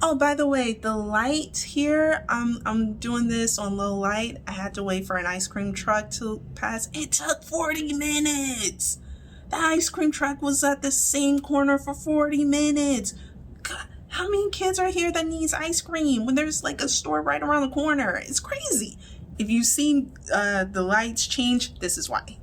Oh, by the way, the light here, I'm doing this on low light. I had to wait for an ice cream truck to pass. It took 40 minutes. The ice cream truck was at the same corner for 40 minutes. God, how many kids are here that needs ice cream when there's like a store right around the corner? It's crazy. If you see the lights change, this is why.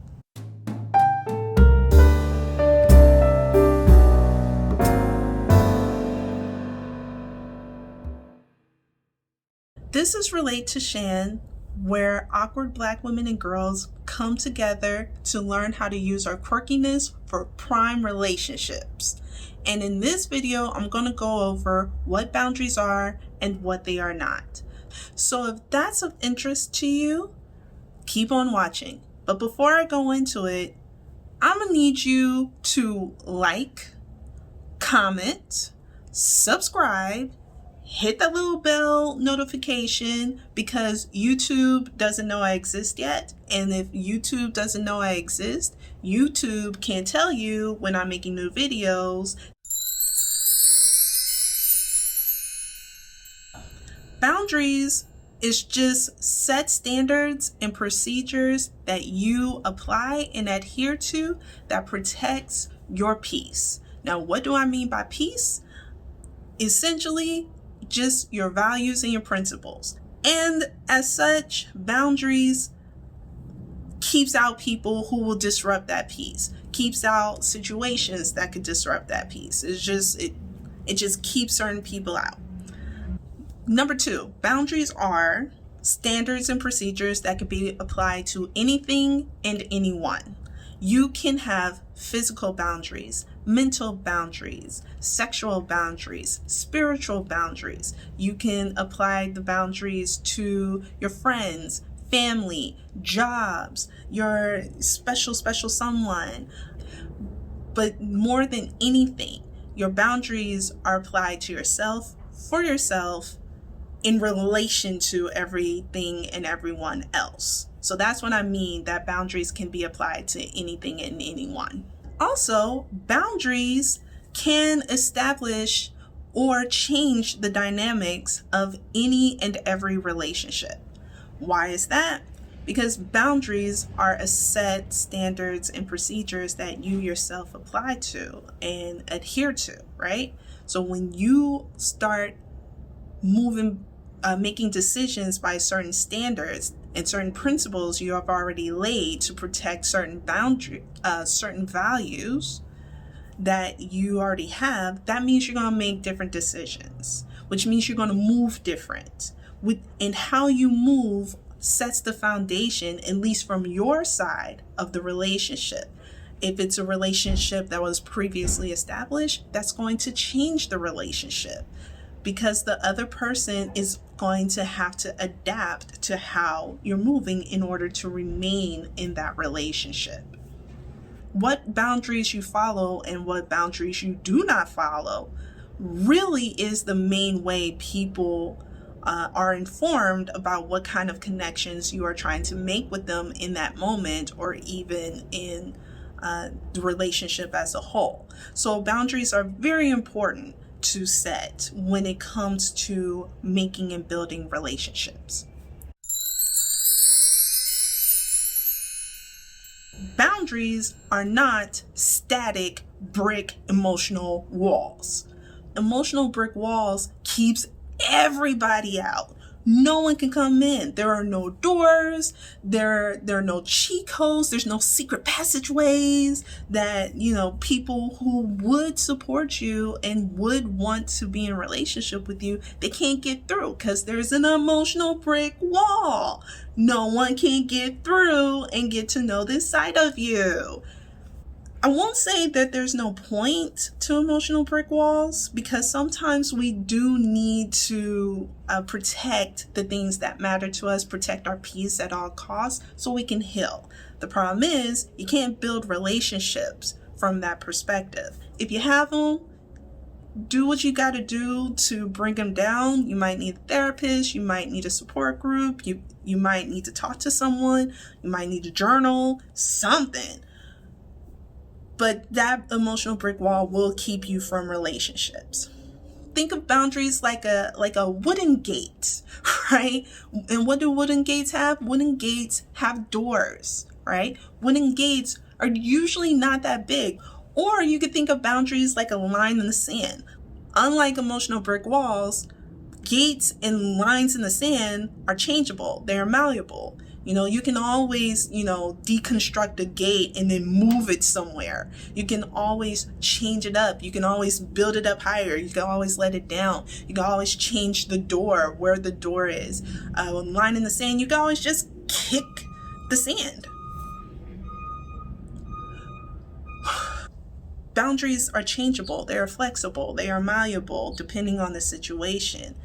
This is Relate to Shan, where awkward Black women and girls come together to learn how to use our quirkiness for prime relationships. And in this video, I'm going to go over what boundaries are and what they are not. So if that's of interest to you, keep on watching. But before I go into it, I'm going to need you to like, comment, subscribe, hit that little bell notification because YouTube doesn't know I exist yet. And if YouTube doesn't know I exist, YouTube can't tell you when I'm making new videos. Boundaries is just set standards and procedures that you apply and adhere to that protects your peace. Now, what do I mean by peace? Essentially, just your values and your principles. And as such, boundaries keeps out people who will disrupt that peace, keeps out situations that could disrupt that peace. It just keeps certain people out. Number 2, boundaries are standards and procedures that can be applied to anything and anyone. You can have physical boundaries, mental boundaries, sexual boundaries, spiritual boundaries. You can apply the boundaries to your friends, family, jobs, your special someone. But more than anything, your boundaries are applied to yourself, for yourself, in relation to everything and everyone else. So that's what I mean that boundaries can be applied to anything and anyone. Also, boundaries can establish or change the dynamics of any and every relationship. Why is that? Because boundaries are a set standards and procedures that you yourself apply to and adhere to, right? So when you start making decisions by certain standards and certain principles you have already laid to protect certain values that you already have, that means you're going to make different decisions, which means you're going to move different. And how you move sets the foundation, at least from your side of the relationship. If it's a relationship that was previously established, that's going to change the relationship, because the other person is going to have to adapt to how you're moving in order to remain in that relationship. What boundaries you follow and what boundaries you do not follow really is the main way people are informed about what kind of connections you are trying to make with them in that moment, or even in the relationship as a whole. So boundaries are very important to set when it comes to making and building relationships. Boundaries are not static brick emotional walls. Emotional brick walls keeps everybody out. No one can come in. There are no doors. There are no cheat codes. There's no secret passageways that, people who would support you and would want to be in a relationship with you, they can't get through because there's an emotional brick wall. No one can get through and get to know this side of you. I won't say that there's no point to emotional brick walls, because sometimes we do need to protect the things that matter to us, protect our peace at all costs so we can heal. The problem is you can't build relationships from that perspective. If you have them, do what you got to do to bring them down. You might need a therapist, you might need a support group, you might need to talk to someone, you might need to journal, something. But that emotional brick wall will keep you from relationships. think of boundaries like a wooden gate, right? And what do wooden gates have? Wooden gates have doors, right? Wooden gates are usually not that big. Or you could think of boundaries like a line in the sand. Unlike emotional brick walls, gates and lines in the sand are changeable. They're malleable. You can always, deconstruct a gate and then move it somewhere. You can always change it up. You can always build it up higher. You can always let it down. You can always change the door, where the door is. A line in the sand, you can always just kick the sand. Boundaries are changeable. They are flexible. They are malleable depending on the situation.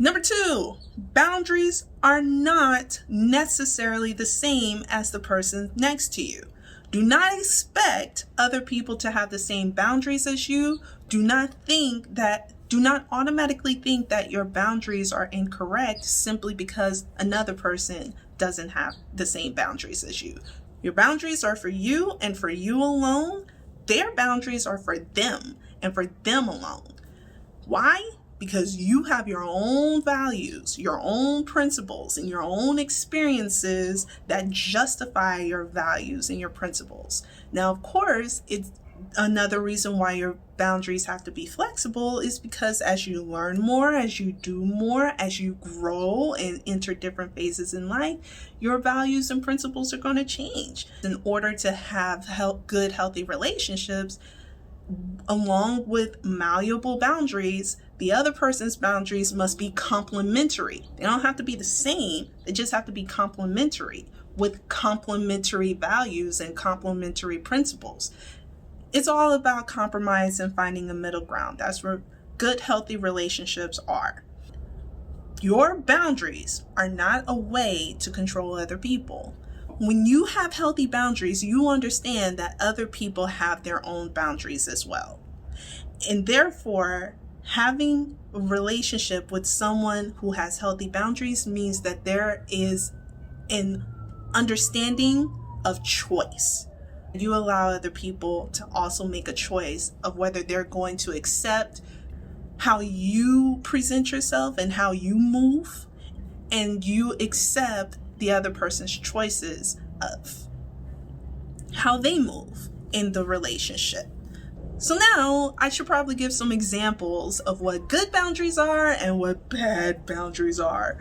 Number 2, boundaries are not necessarily the same as the person next to you. Do not expect other people to have the same boundaries as you. Do not automatically think that your boundaries are incorrect simply because another person doesn't have the same boundaries as you. Your boundaries are for you and for you alone. Their boundaries are for them and for them alone. Why? Because you have your own values, your own principles, and your own experiences that justify your values and your principles. Now, of course, it's another reason why your boundaries have to be flexible is because as you learn more, as you do more, as you grow and enter different phases in life, your values and principles are going to change. In order to have good, healthy relationships, along with malleable boundaries, the other person's boundaries must be complementary. They don't have to be the same. They just have to be complementary with complementary values and complementary principles. It's all about compromise and finding a middle ground. That's where good, healthy relationships are. Your boundaries are not a way to control other people. When you have healthy boundaries, you understand that other people have their own boundaries as well. And therefore, having a relationship with someone who has healthy boundaries means that there is an understanding of choice. You allow other people to also make a choice of whether they're going to accept how you present yourself and how you move, and you accept the other person's choices of how they move in the relationship. So now I should probably give some examples of what good boundaries are and what bad boundaries are.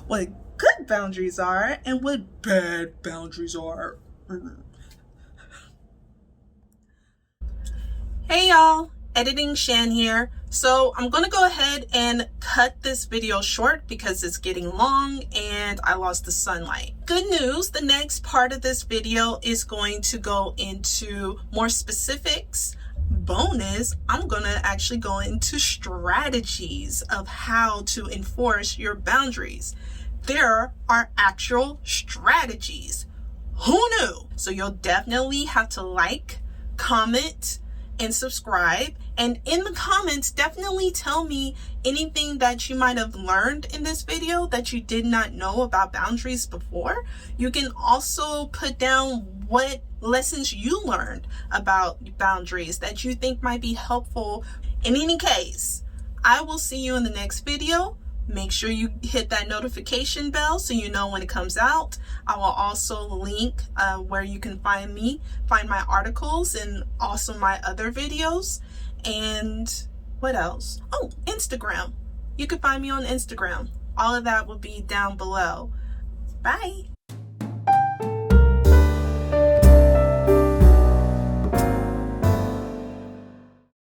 What good boundaries are and what bad boundaries are. Hey y'all, Editing Shan here. So I'm going to go ahead and cut this video short because it's getting long and I lost the sunlight. Good news, the next part of this video is going to go into more specifics. Bonus, I'm going to actually go into strategies of how to enforce your boundaries. There are actual strategies. Who knew? So you'll definitely have to like, comment, and subscribe. And in the comments, definitely tell me anything that you might have learned in this video that you did not know about boundaries before. You can also put down what lessons you learned about boundaries that you think might be helpful. In any case, I will see you in the next video. Make sure you hit that notification bell so you know when it comes out. I will also link where you can find me, find my articles, and also my other videos. And what else? Oh, Instagram. You can find me on Instagram. All of that will be down below. Bye.